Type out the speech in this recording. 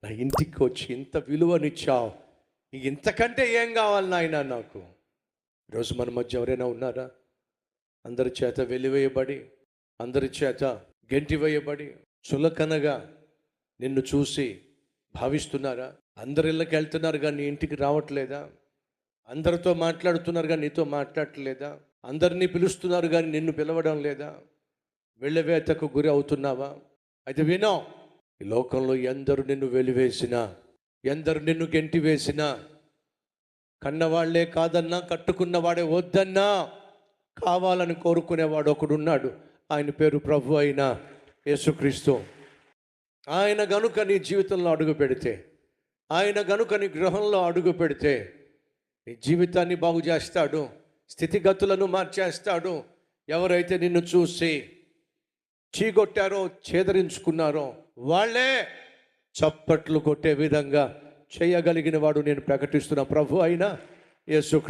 నా ఇంటికి వచ్చి ఇంత విలువనిచ్చావు, ఇంతకంటే ఏం కావాలి నాయన నాకు. ఈరోజు మన మధ్య ఎవరైనా ఉన్నారా? అందరి చేత వెలివేయబడి, అందరి చేత గెంటివేయబడి, చులకనగా నిన్ను చూసి భావిస్తున్నారా? అందరి ఇళ్ళకి వెళ్తున్నారు కానీ నీ ఇంటికి రావట్లేదా? అందరితో మాట్లాడుతున్నారు కానీ నీతో మాట్లాడట్లేదా? అందరినీ పిలుస్తున్నారు కానీ నిన్ను పిలవడం లేదా? వెళ్ళవేతకు గురి అవుతున్నావా? అయితే వినో, ఈ లోకంలో ఎందరు నిన్ను వెలివేసినా, ఎందరు నిన్ను గెంటి వేసినా, కన్నవాళ్లే కాదన్నా, కట్టుకున్నవాడే వద్దన్నా, కావాలని కోరుకునేవాడు ఒకడున్నాడు. ఆయన పేరు ప్రభు అయిన యేసుక్రీస్తు. ఆయన గనుక నీ జీవితంలో అడుగు పెడితే, ఆయన గనుక నీ గృహంలో అడుగు పెడితే, నీ జీవితాన్ని బాగు చేస్తాడు, స్థితిగతులను మార్చేస్తాడు. ఎవరైతే నిన్ను చూసి చీకొట్టారో, చేదరించుకున్నారో వాళ్ళే చప్పట్లు కొట్టే విధంగా చేయగలిగిన వాడు నేను ప్రకటిస్తున్న ప్రభు అయిన యేసుక్రీస్తు.